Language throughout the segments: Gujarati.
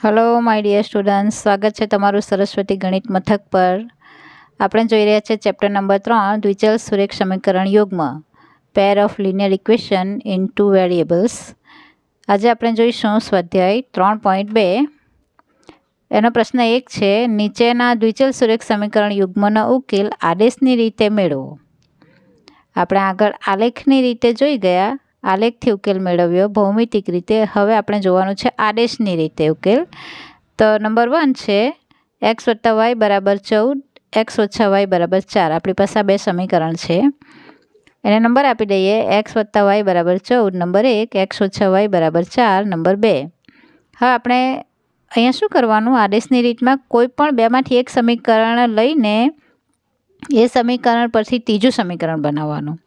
हेलो माय डियर स्टूडेंट्स, स्वागत है तमारू सरस्वती गणित मथक पर। આપણે જોઈ રહ્યા છે ચેપ્ટર નંબર 3 દ્વિચલ સુરેખ સમીકરણ યુગ્મ pair of linear equation in two variables. આજે આપણે જોઈશું સ્વાધ્યાય 3.2। એનો પ્રશ્ન 1 છે, નીચેના દ્વિચલ સુરેખ સમીકરણ યુગ્મનો ઉકેલ આદેશની રીતે મેળવો। આપણે આગળ આલેખની રીતે જોઈ ગયા, આલેખથી ઉકેલ મેળવ્યો ભૌમિતિક રીતે। હવે આપણે જોવાનું છે આદેશની રીતે ઉકેલ। તો નંબર 1 છે x + y = 14, x - y = 4। આપણી પાસે આ બે સમીકરણ છે, એને નંબર આપી દઈએ। x + y = 14 number 1, x - y = 4 number 2। હવે આપણે અહીંયા શું કરવાનું, આદેશની રીતમાં કોઈ પણ બેમાંથી એક સમીકરણ લઈને એ સમીકરણ પરથી ત્રીજું સમીકરણ બનાવવાનું।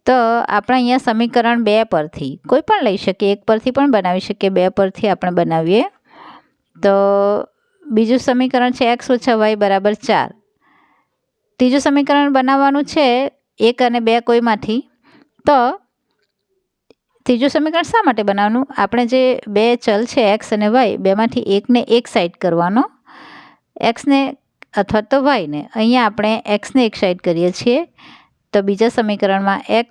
તો આપણે અહીંયા સમીકરણ 2 પરથી કોઈ પણ લઈ શકીએ, એક પરથી પણ બનાવી શકીએ, 2 પરથી આપણે બનાવીએ। તો બીજું સમીકરણ છે x - y = 4। ત્રીજું સમીકરણ બનાવવાનું છે 1 અને 2 કોઈમાંથી। તો ત્રીજું સમીકરણ શા માટે બનાવવાનું, આપણે જે બે ચલ છે x અને y, બેમાંથી એકને એક સાઈડ કરવાનો, xને અથવા તો yને। અહીંયા આપણે xને એક સાઈડ કરીએ છીએ, તો બીજા સમીકરણમાં x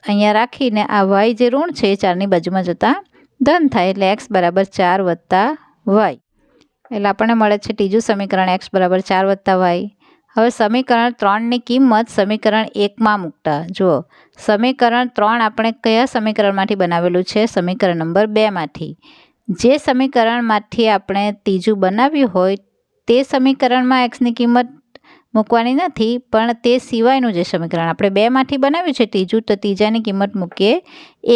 અહીંયા રાખીને આ y જે ઋણ છે એ 4ની બાજુમાં જતાં ધન થાય, એટલે x = 4 + y, એટલે આપણને મળે છે ત્રીજું સમીકરણ x = 4 + y। હવે સમીકરણ 3ની કિંમત સમીકરણ 1માં મૂકતા, જુઓ સમીકરણ 3 આપણે કયા સમીકરણમાંથી બનાવેલું છે, સમીકરણ નંબર 2માંથી। જે સમીકરણમાંથી આપણે ત્રીજું બનાવ્યું હોય તે સમીકરણમાં xની કિંમત મૂકવાની નથી, પણ તે સિવાયનું જે સમીકરણ આપણે 2માંથી બનાવ્યું છે ત્રીજું, તો ત્રીજાની કિંમત મૂકીએ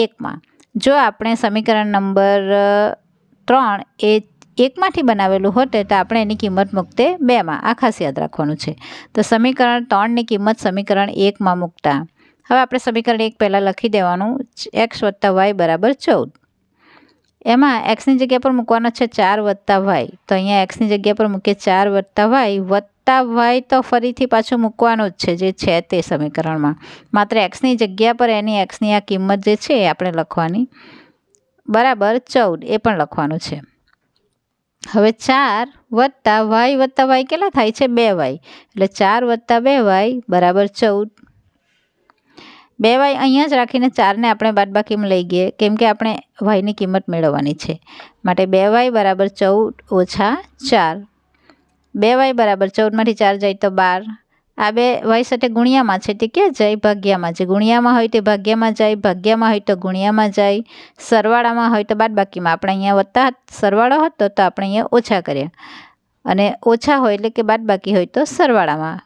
1માં। જો આપણે સમીકરણ નંબર 3 એ 1માંથી બનાવેલું હોત તો આપણે એની કિંમત મૂકતે 2માં। આ ખાસ યાદ રાખવાનું છે। તો સમીકરણ 3ની કિંમત સમીકરણ 1માં મૂકતા, હવે આપણે સમીકરણ 1 પહેલાં લખી દેવાનું, x + y = 14। એમાં xની જગ્યા પર મૂકવાનો છે 4 + y, તો અહીંયા xની જગ્યા પર મૂકીએ 4 + y તો ફરીથી પાછું મૂકવાનું જ છે જે છે તે સમીકરણમાં, માત્ર xની જગ્યા પર એની xની આ કિંમત જે છે એ આપણે લખવાની, બરાબર 14 એ પણ લખવાનું છે। હવે 4 + y કેટલા થાય છે, 2y, એટલે 4 + 2y = 14। 2y અહીંયા જ રાખીને 4ને આપણે બાદબાકીમાં લઈ ગઈએ, કેમ કે આપણે yની કિંમત મેળવવાની છે, માટે 2y = 14 - 4। 2y = 14માંથી 4 જાય તો 12। આ બે y સાથે ગુણ્યામાં છે તે ક્યાં જાય, ભાગ્યામાં છે। ગુણ્યામાં હોય તે ભાગ્યામાં જાય, ભાગ્યામાં હોય તો ગુણ્યામાં જાય, સરવાળામાં હોય તો બાદબાકીમાં। આપણે અહીંયા વત્તા સરવાળો હતો તો આપણે અહીંયા ઓછા કર્યા, અને ઓછા હોય એટલે કે બાદબાકી હોય તો સરવાળામાં।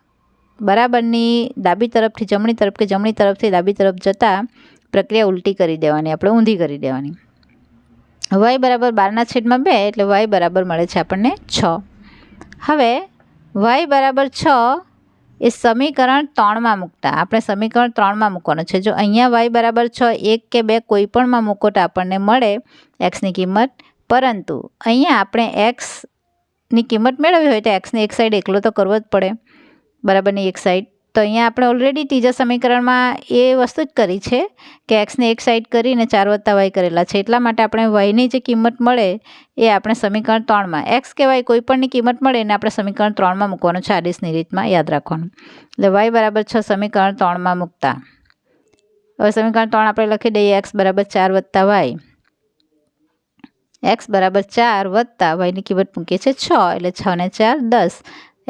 બરાબરની ડાબી તરફથી જમણી તરફ કે જમણી તરફથી ડાબી તરફ જતાં પ્રક્રિયા ઉલટી કરી દેવાની, આપણે ઊંધી કરી દેવાની। y = 12/2 એટલે y બરાબર મળે છે આપણને 6। હવે y = 6 એ સમીકરણ 3માં મૂકતા, આપણે સમીકરણ 3માં મૂકવાનું છે। જો અહીંયા y = 6 1 કે 2 કોઈ પણમાં મૂકો તો આપણને મળે xની કિંમત, પરંતુ અહીંયા આપણે xની કિંમત મેળવવી હોય તો xને એક સાઈડ એકલો તો કરવો જ પડે, બરાબરની એક સાઈડ। તો અહીંયા આપણે ઓલરેડી ત્રીજા સમીકરણમાં એ વસ્તુ જ કરી છે કે xને એક સાઈડ કરીને 4 + y કરેલા છે, એટલા માટે આપણે yની જે કિંમત મળે એ આપણે સમીકરણ 3માં, x કે y કોઈ પણની કિંમત મળે એને આપણે સમીકરણ 3માં મૂકવાનું છે, આદેશની રીતમાં યાદ રાખવાનું। એટલે y = 6 સમીકરણ 3માં મૂકતા, હવે સમીકરણ 3 આપણે લખી દઈએ, x = 4 + y, x = 4 + yની કિંમત મૂકીએ છીએ 6, એટલે 6 ને 4 10,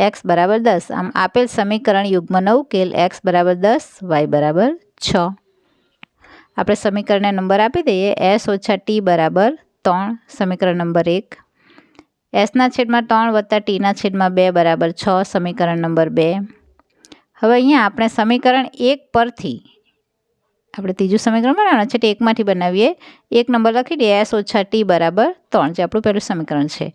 x = 10। આમ આપેલ સમીકરણ યુગ્મનો ઉકેલ x = 10 y = 6। આપણે સમીકરણને નંબર આપી દઈએ, s - t = 3 સમીકરણ નંબર 1, s/3 + t/2 = 6 સમીકરણ નંબર 2। હવે અહીંયા આપણે સમીકરણ 1 પરથી આપણે ત્રીજું સમીકરણ બનાવવાનું છે, તે 1માંથી બનાવીએ, 1 નંબર લખી દઈએ, s - t = 3 જે આપણું પહેલું સમીકરણ છે।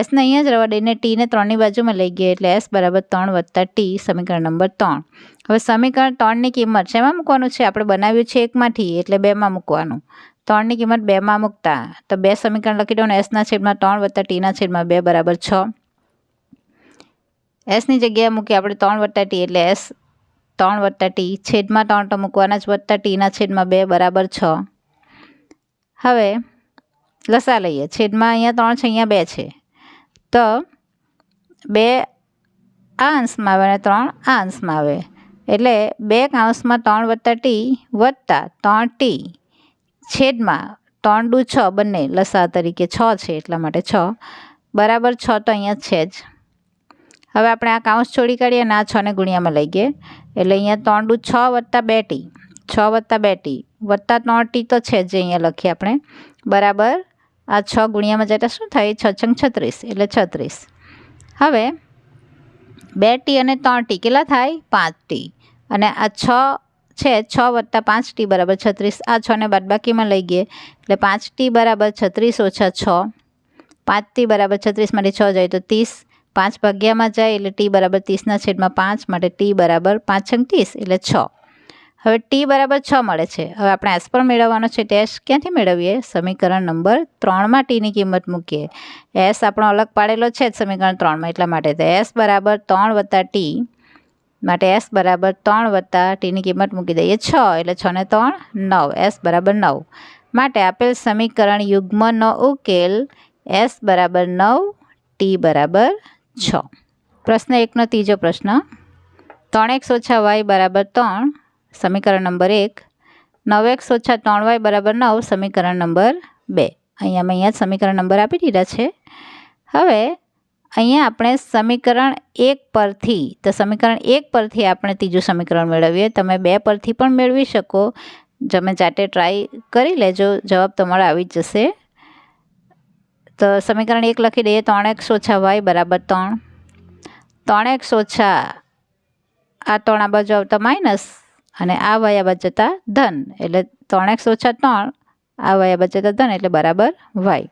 sને અહીંયા જ રહેવા દઈને tને 3ની બાજુમાં લઈ ગઈએ, એટલે s = 3 + t સમીકરણ નંબર 3। હવે સમીકરણ 3ની કિંમત શેમાં મૂકવાનું છે, આપણે બનાવ્યું છે 1માંથી એટલે 2માં મૂકવાનું। 3ની કિંમત 2માં મૂકતા, તો 2 સમીકરણ લખી દો, s/3 + t/2 = 6। sની જગ્યાએ મૂકીએ આપણે 3 + t, એટલે s 3 + t, છેદમાં 3 તો મૂકવાના જ, વત્તા t/2 = 6। હવે લસા લઈએ. છેદમાં અહીંયા 3 છે, અહીંયા 2 છે, તો 2 આ અંશમાં આવે અને 3 આ અંશમાં આવે, એટલે 2 કૌંસમાં 3 વત્તા ટી વત્તા 3 ટી છેદમાં 3 દુ 6, બંને લસા તરીકે 6 છે એટલા માટે 6 બરાબર 6 તો અહીંયા છે જ. હવે આપણે આ કૌંસ છોડી કાઢીએ અને આ 6 ને ગુણ્યામાં લઈ ગઈએ, એટલે અહીંયા 3 દુ 6 વત્તા 2 ટી, 6 વત્તા 2 ટી વત્તા 3 ટી તો છે જ અહીંયા લખીએ આપણે, બરાબર આ 6 ગુણ્યામાં જતા શું થાય, 6 છંગ 36 એટલે 36. હવે 2 ટી અને 3 ટી કેટલા થાય, 5 ટી, અને આ 6 છે, 6 વત્તા 5 ટી બરાબર 36. આ 6 ને બાદબાકીમાં લઈ ગઈએ એટલે 5 ટી બરાબર 36 ઓછા 6, 5 ટી બરાબર 36 માંથી 6 જાય તો 30, 5 ભાગ્યામાં જાય એટલે ટી બરાબર 30 ના છેદમાં 5, માટે ટી બરાબર 5 છંગ 30 એટલે 6. હવે ટી બરાબર 6 મળે છે. હવે આપણે એસ પણ મેળવવાનો છે, તે એસ ક્યાંથી મેળવીએ, સમીકરણ નંબર 3માં ટીની કિંમત મૂકીએ. એસ આપણો અલગ પાડેલો છે જ સમીકરણ 3માં, એટલા માટે તો એસ બરાબર 3 વત્તા ટી, માટે એસ બરાબર 3 વત્તા ટીની કિંમત મૂકી દઈએ 6, એટલે 6 ને 3 9, એસ બરાબર 9. માટે આપેલ સમીકરણ યુગ્મનો ઉકેલ એસ બરાબર 9, ટી બરાબર 6. પ્રશ્ન 1નો ત્રીજો પ્રશ્ન, 3x ઓછા વાય બરાબર 3, સમીકરણ નંબર 1, 9x ઓછા 3y બરાબર 9, સમીકરણ નંબર 2. અહીંયા સમીકરણ નંબર આપી દીધા છે. હવે અહીંયા આપણે સમીકરણ 1 પરથી, તો સમીકરણ 1 પરથી આપણે ત્રીજું સમીકરણ મેળવીએ. તમે 2 પરથી પણ મેળવી શકો, તમે જાતે ટ્રાય કરી લેજો, જવાબ તમારો આવી જ જશે. તો સમીકરણ 1 લખી દઈએ, 3x ઓછા વાય બરાબર 3, 3x ઓછા આ 3 આ બાજુ આવતા માઇનસ, અને આ વાય આ બાજુ જતા ધન, એટલે 3x ઓછા 3 આ વાય આ બાજુ જતા ધન એટલે બરાબર વાય.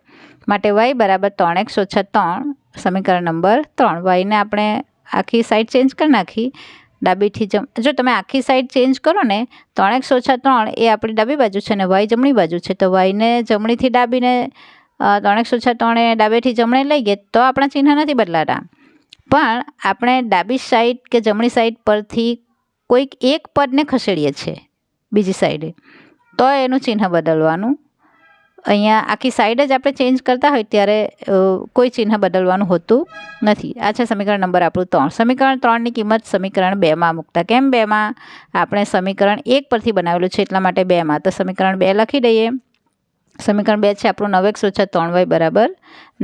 માટે વાય બરાબર 3x ઓછા 3, સમીકરણ નંબર 3. વાયને આપણે આખી સાઈડ ચેન્જ કરી નાખી, ડાબીથી જો તમે આખી સાઈડ ચેન્જ કરો ને, 3x ઓછા 3 એ આપણી ડાબી બાજુ છે અને વાય જમણી બાજુ છે, તો વાયને જમણીથી ડાબીને 3x ઓછા 3 એ ડાબેથી જમણે લઈ ગયે તો આપણા ચિહ્ન નથી બદલાતા. પણ આપણે ડાબી સાઈડ કે જમણી સાઈડ પરથી કોઈક એક પદને ખસેડીએ છીએ બીજી સાઈડે, તો એનું ચિહ્ન બદલવાનું. અહીંયા આખી સાઈડ જ આપણે ચેન્જ કરતા હોય ત્યારે કોઈ ચિહ્ન બદલવાનું હોતું નથી. આ છે સમીકરણ નંબર આપણું 3. સમીકરણ 3ની કિંમત સમીકરણ 2માં મૂકતા. કેમ 2માં, આપણે સમીકરણ 1 પરથી બનાવેલું છે એટલા માટે 2માં, તો સમીકરણ 2 લખી દઈએ. સમીકરણ 2 છે આપણું 9x ઓછા 3y બરાબર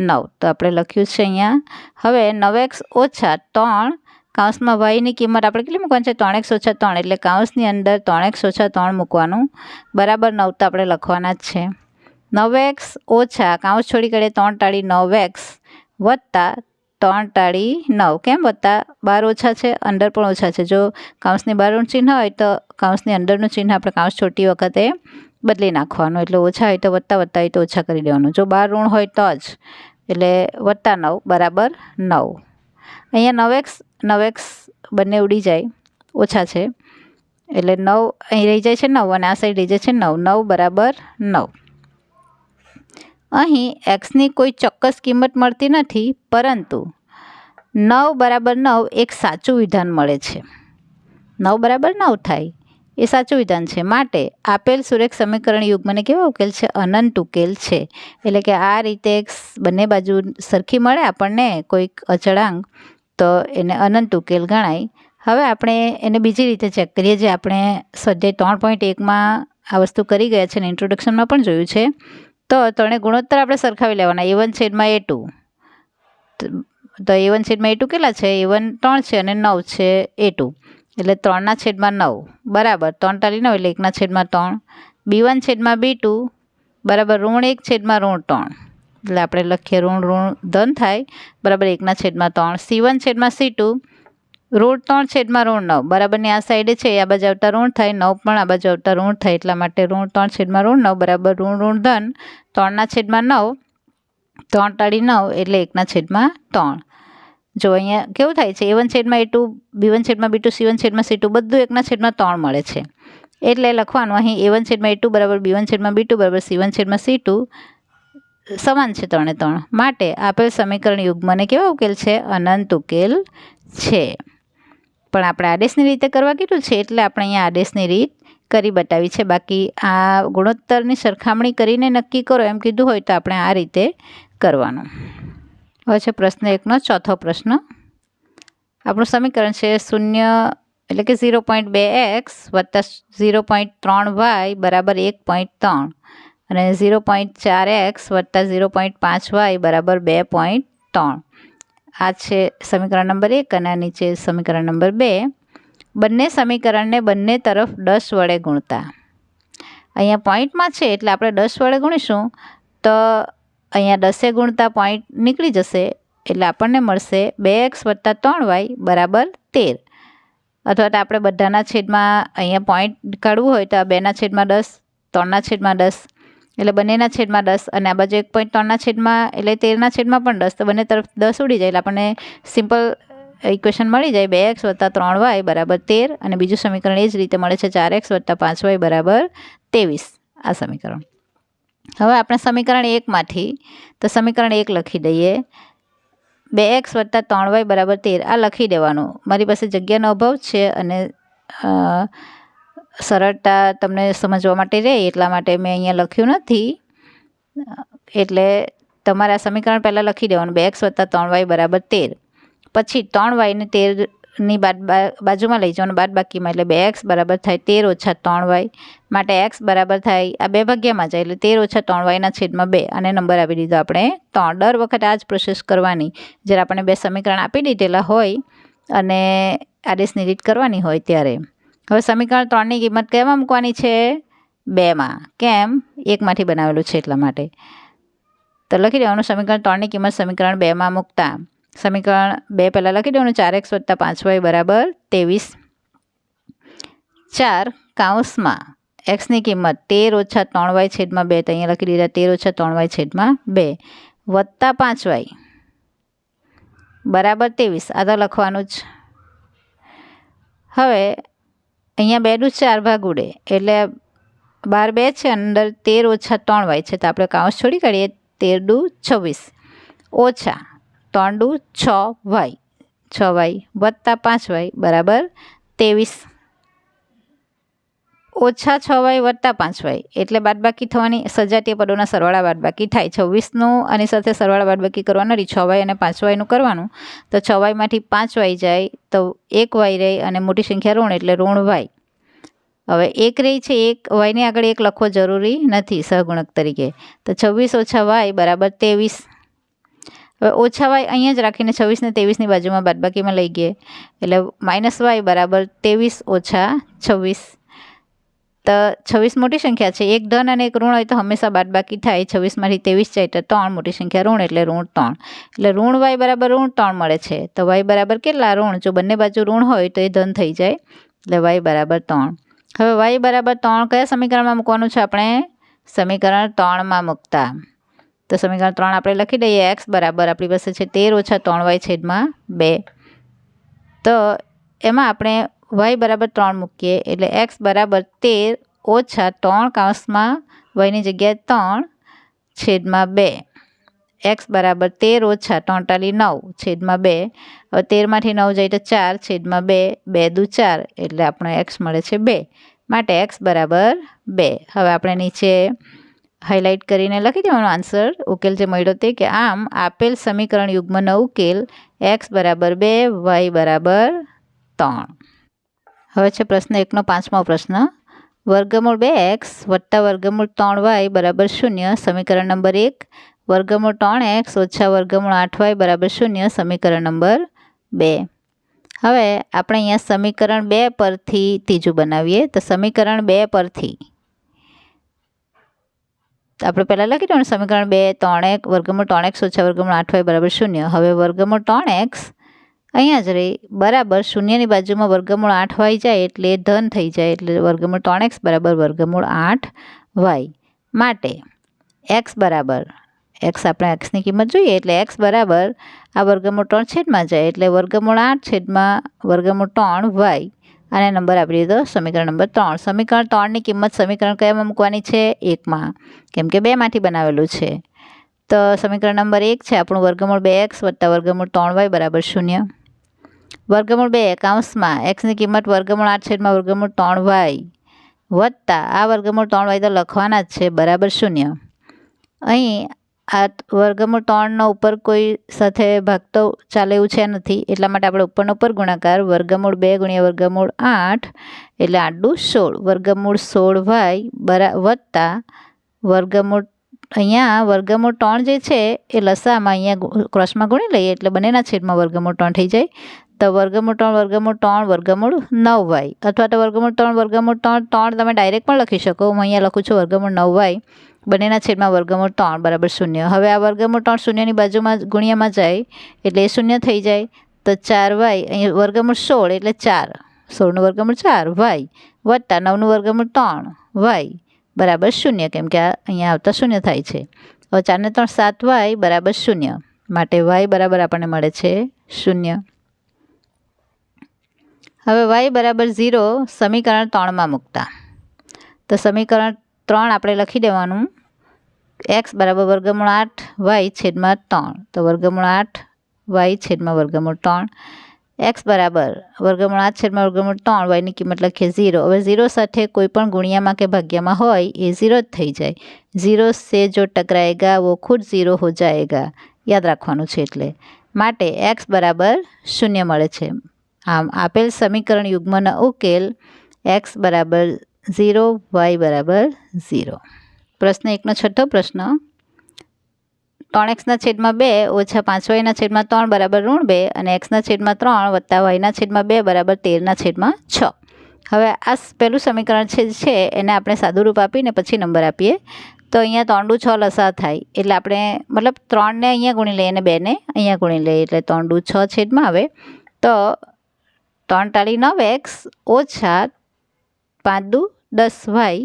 9, તો આપણે લખ્યું છે અહીંયા. હવે 9x ઓછા 3 કૌંસમાં વાયની કિંમત આપણે કેટલી મૂકવાની છે, 3x ઓછા 3, એટલે કૌંસની અંદર 3x ઓછા 3 મૂકવાનું, બરાબર 9 તો આપણે લખવાના જ છે. 9x ઓછા કૌંસ છોડી કાઢીએ 3 ટાળી 9x વત્તા 3 ટાળી 9, કેમ વત્તા, 12 ઓછા છે, અંદર પણ ઓછા છે. જો કૌંસની બહારનું ચિહ્ન હોય તો કૌંસની અંદરનું ચિહ્ન આપણે કૌંસ છોડતી વખતે બદલી નાખવાનું, એટલે ઓછા હોય તો વત્તા, વત્તા હોય તો ઓછા કરી દેવાનું. જો 12 ઋણ હોય તો જ, એટલે વત્તા 9 બરાબર 9. અહીંયા 9x બંને ઉડી જાય, ઓછા છે, એટલે 9 અહીં રહી જાય છે 9, અને આ સાઈડ રહી જાય છે 9, 9 બરાબર 9. અહીં એક્સની કોઈ ચોક્કસ કિંમત મળતી નથી, પરંતુ 9 બરાબર 9 એક સાચું વિધાન મળે છે. 9 બરાબર 9 થાય એ સાચું વિધાન છે. માટે આપેલ સુરેખ સમીકરણ યુગ્મને કેવા ઉકેલ છે, અનંત ઉકેલ છે. એટલે કે આ રીતે બંને બાજુ સરખી મળે આપણને કોઈક અચળાંક, તો એને અનંત ઉકેલ ગણાય. હવે આપણે એને બીજી રીતે ચેક કરીએ, જે આપણે સ્વાધ્યાય 3.1માં આ વસ્તુ કરી ગયા છે અને ઇન્ટ્રોડક્શનમાં પણ જોયું છે. તો ત્રણે ગુણોત્તર આપણે સરખાવી લેવાના, a1 છેદમાં a2. તો a1 છેદમાં a2 કેટલા છે, a1 3 છે અને 9 છે a2, એટલે 3 ના છેદમાં 9 બરાબર 3 ટાળી 9 એટલે 1 ના છેદમાં 3. b1 છેદમાં b2 બરાબર ઋણ 1 છેદમાં ઋણ 3, એટલે આપણે લખીએ ઋણ ધન થાય, બરાબર 1 ના છેદમાં 3. c1 છેદમાં c2 ઋણ 3 છેદમાં ઋણ 9, બરાબરની આ સાઈડે છે, આ બાજુ આવતા ઋણ થાય, 9 પણ આ બાજુ આવતા ઋણ થાય, એટલા માટે ઋણ 3 છેદમાં ઋણ 9 બરાબર ઋણ ધન 3 ના છેદમાં 9, 3 ટાળી 9 એટલે 1 ના છેદમાં 3. જો અહીંયા કેવું થાય છે, a1 છેદમાં a2, b1 છેદમાં b2, c1 છેદમાં c2 બધું 1 ના છેદમાં 3 મળે છે. એટલે લખવાનું અહીં a1 છેદમાં a2 બરાબર b1 છેદમાં b2 બરાબર c1 છેદમાં c2 સમાન છે 3 એ 3. માટે આપેલ સમીકરણ યુગ્મને કેવા ઉકેલ છે, અનંત ઉકેલ છે. પણ આપણે આદેશની રીતે કરવા કીધું છે, એટલે આપણે અહીંયા આદેશની રીત કરી બતાવી છે. બાકી આ ગુણોત્તરની સરખામણી કરીને નક્કી કરો એમ કીધું હોય તો આપણે આ રીતે કરવાનું. હવે છે પ્રશ્ન 1નો ચોથો પ્રશ્ન. આપણું સમીકરણ છે 0 એટલે કે 0.2x વત્તા 0.3y બરાબર 1.3 અને 0.4x વત્તા 0.5y બરાબર 2.3. આ છે સમીકરણ નંબર 1 અને નીચે સમીકરણ નંબર 2. બંને સમીકરણને બંને તરફ 10 વડે ગુણતા. અહીંયા પોઈન્ટમાં છે એટલે આપણે 10 વડે ગુણીશું તો અહીંયા 10 ગુણતા પોઈન્ટ નીકળી જશે એટલે આપણને મળશે 2x વત્તા 3y બરાબર 13. અથવા તો આપણે બધાના છેદમાં અહીંયા પોઈન્ટ કાઢવું હોય તો 2/10 3/10 એટલે બંનેના છેદમાં 10 અને આ બાજુ 1.3ના છેદમાં એટલે 13/10 પણ તો બંને તરફ 10 ઉડી જાય એટલે આપણને સિમ્પલ ઇક્વેશન મળી જાય 2x વત્તા 3y બરાબર 13 અને બીજું સમીકરણ એ જ રીતે મળે છે 4x વત્તા 5y બરાબર 23. આ સમીકરણ. હવે આપણે સમીકરણ 1માંથી તો સમીકરણ 1 લખી દઈએ. 2x વત્તા 3y બરાબર 13 આ લખી દેવાનું. મારી પાસે જગ્યાનો અભાવ છે અને સરળતા તમને સમજવા માટે રહે એટલા માટે મેં અહીંયા લખ્યું નથી. એટલે તમારે આ સમીકરણ પહેલાં લખી દેવાનું 2x વત્તા 3y બરાબર 13. પછી 3y ને 13ની બાજુમાં લઈ જવાનું બાદબાકીમાં એટલે 2x બરાબર થાય 13 ઓછા 3y માટે x બરાબર થાય આ 2 ભાગ્યામાં જાય એટલે 13 ઓછા 3y છેદમાં 2 અને નંબર આપી દીધો આપણે 3. દર વખતે આ જ પ્રોસેસ કરવાની જ્યારે આપણે 2 સમીકરણ આપી દીધેલા હોય અને આદેશની રીત કરવાની હોય ત્યારે. હવે સમીકરણ 3ની કિંમત કેમાં મૂકવાની છે? 2માં. કેમ? 1માંથી બનાવેલું છે એટલા માટે. તો લખી દેવાનું સમીકરણ 3ની કિંમત સમીકરણ 2માં મૂકતા. સમીકરણ 2 પહેલાં લખી દેવાનું 4x વત્તા 5y બરાબર 23. 4 કૌંસમાં xની કિંમત 13 ઓછા 3y છેદમાં 2 તો અહીંયા લખી દીધા 13 ઓછા 3y છેદમાં 2 વત્તા 5y બરાબર 23. આ તો લખવાનું જ. હવે અહીંયા 2 દુ 4 ભાગ ઉડે એટલે 12 2 છે અંદર 13 ઓછા 3y છે તો આપણે કૌંસ છોડી કાઢીએ 13 દુ 26 ઓછા 3 દુ 6y વત્તા 5y બરાબર 23. ઓછા 6y વત્તા 5y એટલે બાદબાકી થવાની સજાતીય પદોના સરવાળા બાદબાકી થાય. 26નું આની સાથે સરવાળા બાદબાકી કરવાનું નથી 6y અને 5yનું કરવાનું તો 6yમાંથી 5y જાય તો 1y રહી અને મોટી સંખ્યા ઋણ એટલે ઋણ y. હવે 1 રહી છે 1 yની આગળ 1 લખવો જરૂરી નથી સહગુણક તરીકે તો 26 ઓછા y બરાબર 23. હવે ઓછા y અહીંયા જ રાખીને 26 ને 23ની બાજુમાં બાદબાકીમાં લઈ ગયે એટલે -y બરાબર 23 ઓછા 26. તો 26 મોટી સંખ્યા છે 1 ધન અને 1 ઋણ હોય તો હંમેશા બાદબાકી થાય. 26માંથી 23 જાય તો 3 મોટી સંખ્યા ઋણ એટલે ઋણ 3 એટલે ઋણ y બરાબર ઋણ 3 મળે છે. તો y બરાબર કેટલા? ઋણ. જો બંને બાજુ ઋણ હોય તો એ ધન થઈ જાય એટલે y બરાબર 3. હવે y બરાબર 3 કયા સમીકરણમાં મૂકવાનું છે આપણે? સમીકરણ 3માં મૂકતા. તો સમીકરણ 3 આપણે લખી દઈએ x બરાબર આપણી પાસે છે 13 ઓછા 3y છેદમાં 2. તો એમાં આપણે y બરાબર 3 મૂકીએ એટલે x બરાબર 13 ઓછા 3 કૌંસમાં yની જગ્યાએ 3 છેદમાં 2. x બરાબર 13 ઓછા 3 × 9 છેદમાં 2. હવે 13માંથી 9 જાય તો 4 છેદમાં 2 2 દુ 4 એટલે આપણો x મળે છે 2 માટે x બરાબર 2. હવે આપણે નીચે હાઇલાઇટ કરીને લખી દેવાનો આન્સર ઉકેલ જે મળ્યો તે કે આમ આપેલ સમીકરણ યુગ્મનો ઉકેલ x બરાબર 2 y બરાબર 3. હવે છે પ્રશ્ન 1નો 5મો પ્રશ્ન. વર્ગમૂળ 2x વત્તા વર્ગમૂળ 3y બરાબર 0 સમીકરણ નંબર 1. વર્ગમૂળ 3x ઓછા વર્ગમૂળ 8y બરાબર 0 સમીકરણ નંબર 2. હવે આપણે અહીંયા સમીકરણ 2 પરથી ત્રીજું બનાવીએ તો સમીકરણ 2 પરથી આપણે પહેલાં લખી દેવાનું સમીકરણ 2 3x વર્ગમૂળ 3x ઓછા વર્ગમૂળ 8y બરાબર 0. હવે વર્ગમૂળ 3x અહીંયા જ રહી બરાબર 0ની બાજુમાં વર્ગમૂળ 8y જાય એટલે ધન થઈ જાય એટલે વર્ગમૂળ 3x બરાબર વર્ગમૂળ 8y માટે x બરાબર આપણે xની કિંમત જોઈએ એટલે x બરાબર આ વર્ગમૂળ 3 છેદમાં જાય એટલે વર્ગમૂળ 8 છેદમાં વર્ગમૂળ 3y અને નંબર આપી દીધો સમીકરણ નંબર 3. સમીકરણ 3ની કિંમત સમીકરણ કયામાં મૂકવાની છે? 1માં કેમ કે 2માંથી બનાવેલું છે. તો સમીકરણ નંબર 1 છે આપણું વર્ગમૂળ 2x વત્તા વર્ગમૂળ 3y બરાબર 0. વર્ગમૂળ 2 કૌંસમાં xની કિંમત વર્ગમૂળ 8 છેદમાં વર્ગમૂળ 3y વત્તા આ વર્ગમૂળ 3y તો લખવાના જ છે બરાબર 0. અહીં આ વર્ગમૂળ 3નો ઉપર કોઈ સાથે ભાગતો ચાલે એવું છે નથી, એટલા માટે આપણે ઉપરનો ઉપર ગુણાકાર વર્ગમૂળ 2 ગુણ્યા વર્ગમૂળ 8 એટલે 8 દુ 16 વર્ગમૂળ 16y વત્તા વર્ગમૂળ અહીંયા વર્ગમૂળ 3 જે છે એ લસામાં અહીંયા ક્રોસમાં ગુણી લઈએ એટલે બંનેના છેદમાં વર્ગમૂળ 3 થઈ જાય. તો વર્ગમૂળ 3 વર્ગમૂળ 9y અથવા તો વર્ગમૂળ 3 તમે ડાયરેક્ટ પણ લખી શકો. હું અહીંયા લખું છું વર્ગમૂળ 9y બંનેના છેદમાં વર્ગમૂળ 3 બરાબર 0. હવે આ વર્ગમૂળ 3 શૂન્યની બાજુમાં ગુણ્યામાં જાય એટલે એ 0 થઈ જાય. તો 4y અહીં વર્ગમૂળ 16 એટલે 4 16નું વર્ગમૂળ 4y વત્તા 9નું વર્ગમૂળ 3y બરાબર 0 કેમ કે અહીંયા આવતા 0 થાય છે. હવે 4 ને 3 7y બરાબર 0 માટે y બરાબર આપણને મળે છે 0. હવે y બરાબર 0 સમીકરણ 3માં મૂકતા તો સમીકરણ 3 આપણે લખી દેવાનું x બરાબર વર્ગમૂળ 8y છેદમાં 3 તો વર્ગમૂળ 8y છેદમાં વર્ગમૂળ 3 x બરાબર વર્ગમૂળ 8 છેદમાં વર્ગમૂળ 3 yની કિંમત લખીએ 0. હવે 0 સાથે કોઈ પણ ગુણ્યામાં કે ભાગ્યમાં હોય એ 0 જ થઈ જાય. 0 से जो टकराएगा वो खुद 0 हो जाएगा યાદ રાખવાનું છે. એટલે માટે x બરાબર 0 મળે છે. આમ આપેલ સમીકરણ યુગ્મનો ઉકેલ x બરાબર 0 y બરાબર 0. પ્રશ્ન 1નો છઠ્ઠો પ્રશ્ન 3x ના છેદમાં 2 ઓછા 5y ના છેદમાં 3 બરાબર ઋણ 2 અને x ના છેદમાં 3 વત્તા y ના છેદમાં 2 બરાબર 13 ના છેદમાં 6. હવે આ પહેલું સમીકરણ છે એને આપણે સાદું રૂપ આપીને પછી નંબર આપીએ. તો અહીંયા 3 દુ 6 લસા થાય એટલે આપણે મતલબ 3ને અહીંયા ગુણી લઈએ અને 2ને અહીંયા ગુણી લઈએ એટલે 3 દુ 6 છેદમાં આવે તો 3 ટાળી 9x ઓછા 5 દુ 10y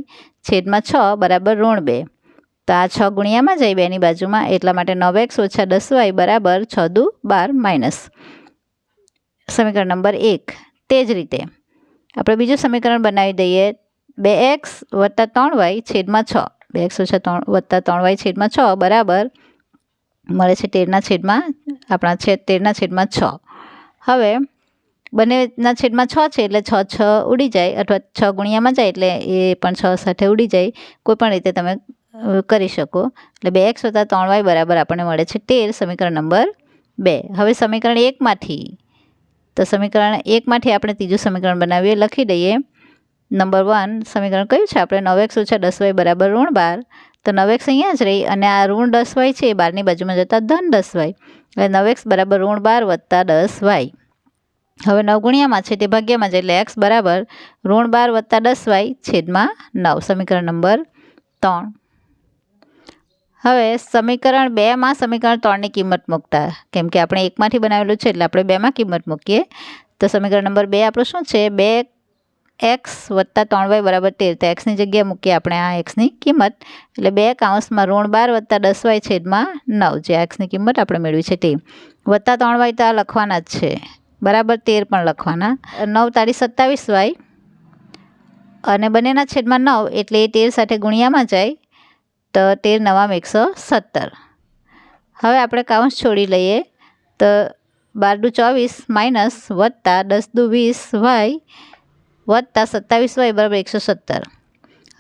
છેદમાં 6 બરાબર ઋણ 2. તો આ 6 ગુણ્યામાં જાય 2ની બાજુમાં એટલા માટે 9x ઓછા 10y બરાબર 6 દુ 12 માઇનસ સમીકરણ નંબર 1. તે જ રીતે આપણે બીજું સમીકરણ બનાવી દઈએ 2x વત્તા 3y છેદમાં 6 2x ઓછા 3 વત્તા 3y છેદમાં 6 બરાબર મળે છે 13ના છેદમાં આપણા 13ના છેદમાં 6. હવે બંનેના છેદમાં 6 છે એટલે 6 ઉડી જાય અથવા 6 ગુણ્યામાં જાય એટલે એ પણ 6 સાથે ઉડી જાય. કોઈ પણ રીતે તમે કરી શકો. એટલે 2x વત્તા 3y બરાબર આપણને મળે છે 13 સમીકરણ નંબર 2. હવે સમીકરણ 1માંથી તો સમીકરણ 1માંથી આપણે ત્રીજું સમીકરણ બનાવીએ. લખી દઈએ નંબર 1 સમીકરણ કયું છે આપણે 9x ઓછા 10y બરાબર ઋણ 12. તો 9x અહીંયા જ રહી અને આ ઋણ 10y છે એ 12ની બાજુમાં જતા ધન 10y એટલે 9x બરાબર ઋણ 12 વત્તા 10y. હવે 9 ગુણ્યામાં છે તે ભાગ્યમાં છે એટલે x બરાબર ઋણ 12 વત્તા 10y છેદમાં 9 સમીકરણ નંબર 3. હવે સમીકરણ 2માં સમીકરણ 3ની કિંમત મૂકતા કેમ કે આપણે 1માંથી બનાવેલું છે એટલે આપણે 2માં કિંમત મૂકીએ. તો સમીકરણ નંબર 2 આપણું શું છે 2x વત્તા 3y બરાબર 13. તો xની જગ્યાએ મૂકીએ આપણે આ xની કિંમત એટલે 2 કૌંસમાં ઋણ 12 વત્તા 10y છેદમાં 9 જે xની કિંમત આપણે મેળવી છે તે વત્તા 3y તો આ લખવાના જ છે બરાબર 13 પણ લખવાના. 9 તાળી 27y અને બંનેના છેદમાં 9 એટલે એ 13 સાથે ગુણ્યામાં જાય તો 13 9 117. હવે આપણે કૌંસ છોડી લઈએ તો 12 દુ 24 માઇનસ વત્તા 10 દુ 20y વત્તા 27y બરાબર 117.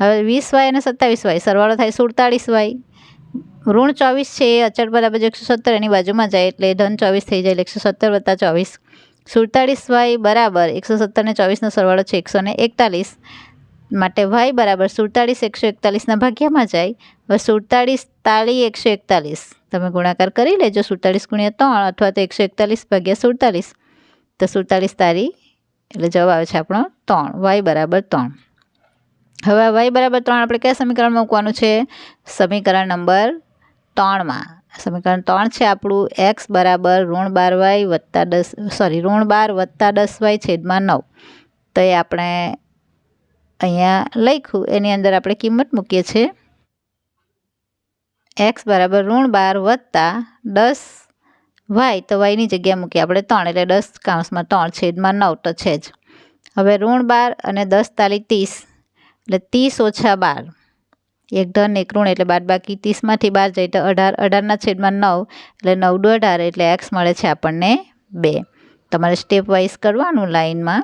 હવે 20y અને 27y સરવાળો થાય 47y. ઋણ 24 છે એ અચળ બરાબર 117 એની બાજુમાં જાય એટલે ધન 24 થઈ જાય એટલે 117 વત્તા 24 47y બરાબર 117 ને 24નો સરવાળો છે 141 માટે y બરાબર 47 141ના ભાગ્યામાં જાય. હવે 47 તાળી 141 તમે ગુણાકાર કરી લેજો 47 ગુણ્યા 3 અથવા તો 141 ભાગ્યા 47 તો 47 તાળી એટલે જવાબ આવે છે આપણો 3 y બરાબર 3. હવે y બરાબર 3 આપણે કયા સમીકરણમાં મૂકવાનું છે સમીકરણ નંબર 3માં. સમીકરણ 3 છે આપણું x બરાબર ઋણ 12y વત્તા 10 ઋણ 12 વત્તા 10y છેદમાં 9. તો એ આપણે અહીંયા લખ્યું એની અંદર આપણે કિંમત મૂકીએ છીએ x બરાબર ઋણ 12 વત્તા 10y તો yની જગ્યાએ મૂકીએ આપણે 3 એટલે 10 કૌંસમાં 3 છેદમાં 9 તો છે જ. હવે ઋણ 12 અને 10 તાળી 30 એટલે 30 ઓછા 12 એક ધન એક ઋણ એટલે બાદબાકી 30માંથી 12 જાય તો 18 18ના છેદમાં 9 એટલે 9 દુ 18 એટલે x મળે છે આપણને 2. તમારે સ્ટેપ વાઇઝ કરવાનું લાઇનમાં.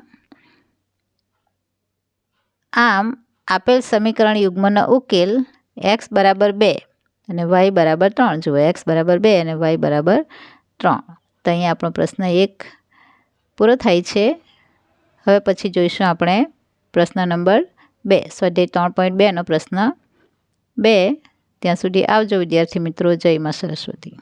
આમ આપેલ સમીકરણ યુગ્મનો ઉકેલ x બરાબર 2 અને y બરાબર 3. જુઓ x બરાબર 2 અને y બરાબર 3. તો અહીંયા આપણો પ્રશ્ન 1 પૂરો થાય છે. હવે પછી જોઈશું આપણે પ્રશ્ન નંબર 2, સ્વાધ્યાય 3.2નો પ્રશ્ન 2. ત્યાં સુધી આવજો વિદ્યાર્થી મિત્રો. જય માં સરસ્વતી.